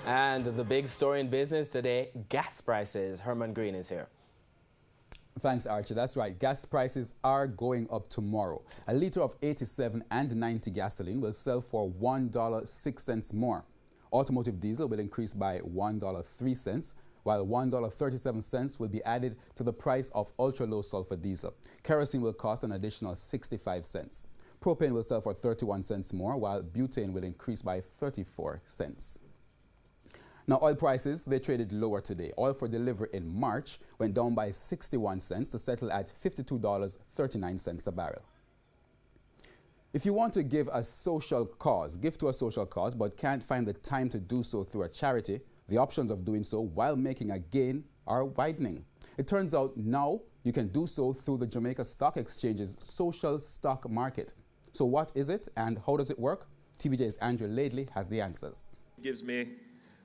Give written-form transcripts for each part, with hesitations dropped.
And the big story in business today, gas prices. Herman Green is here. Thanks, Archie. That's right. Gas prices are going up tomorrow. A liter of 87 and 90 gasoline will sell for $1.06 more. Automotive diesel will increase by $1.03, while $1.37 will be added to the price of ultra-low sulfur diesel. Kerosene will cost an additional 65 cents. Propane will sell for 31 cents more, while butane will increase by 34 cents. Now, oil prices, they traded lower today. Oil for delivery in March went down by 61 cents to settle at $52.39 a barrel. If you want to give to a social cause, but can't find the time to do so through a charity, the options of doing so while making a gain are widening. It turns out now you can do so through the Jamaica Stock Exchange's social stock market. So what is it and how does it work? TVJ's Andrew Laidley has the answers. It gives me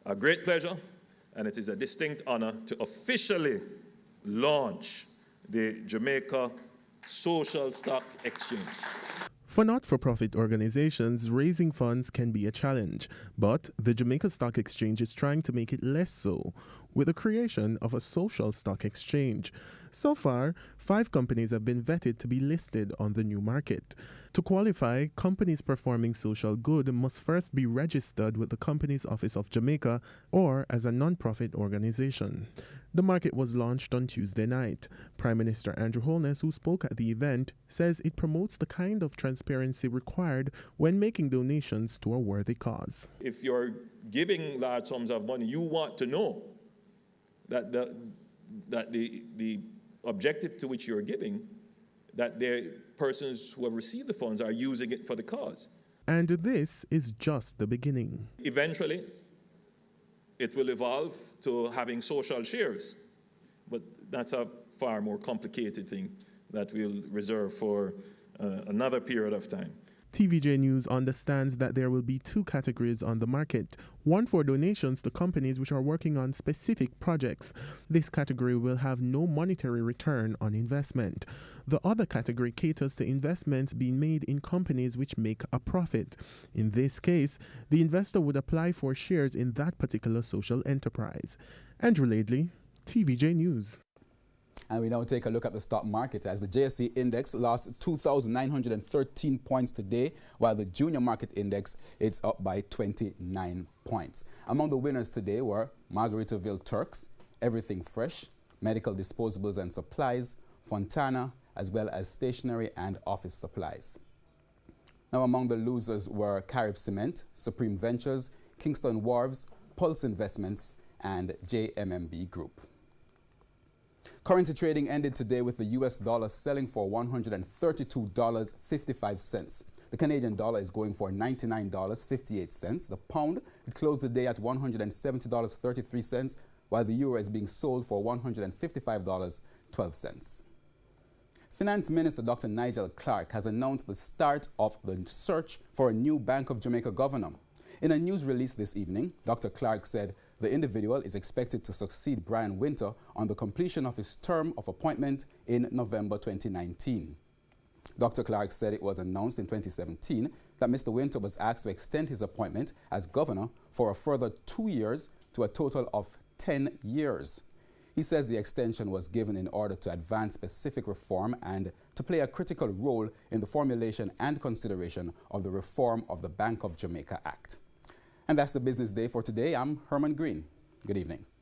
a great pleasure, and it is a distinct honor to officially launch the Jamaica Social Stock Exchange. For not-for-profit organizations, raising funds can be a challenge, but the Jamaica Stock Exchange is trying to make it less so with the creation of a social stock exchange. So far, 5 companies have been vetted to be listed on the new market. To qualify, companies performing social good must first be registered with the Companies Office of Jamaica or as a non-profit organization. The market was launched on Tuesday night. Prime Minister Andrew Holness, who spoke at the event, says it promotes the kind of transparency required when making donations to a worthy cause. If you're giving large sums of money, you want to know that the objective to which you're giving, that the persons who have received the funds are using it for the cause. And this is just the beginning. Eventually, it will evolve to having social shares, but that's a far more complicated thing that we'll reserve for another period of time. TVJ News understands that there will be 2 categories on the market. One for donations to companies which are working on specific projects. This category will have no monetary return on investment. The other category caters to investments being made in companies which make a profit. In this case, the investor would apply for shares in that particular social enterprise. Andrew Laidley, TVJ News. And we now take a look at the stock market as the JSE index lost 2,913 points today, while the junior market index is up by 29 points. Among the winners today were Margaritaville Turks, Everything Fresh, Medical Disposables and Supplies, Fontana, as well as stationery and office supplies. Now among the losers were Carib Cement, Supreme Ventures, Kingston Wharves, Pulse Investments, and JMMB Group. Currency trading ended today with the US dollar selling for $132.55. The Canadian dollar is going for $99.58. The pound, it closed the day at $170.33, while the euro is being sold for $155.12. Finance Minister Dr. Nigel Clark has announced the start of the search for a new Bank of Jamaica governor. In a news release this evening, Dr. Clark said the individual is expected to succeed Brian Winter on the completion of his term of appointment in November 2019. Dr. Clark said it was announced in 2017 that Mr. Winter was asked to extend his appointment as governor for a further 2 years to a total of 10 years. He says the extension was given in order to advance specific reform and to play a critical role in the formulation and consideration of the reform of the Bank of Jamaica Act. And that's the business day for today. I'm Herman Green. Good evening.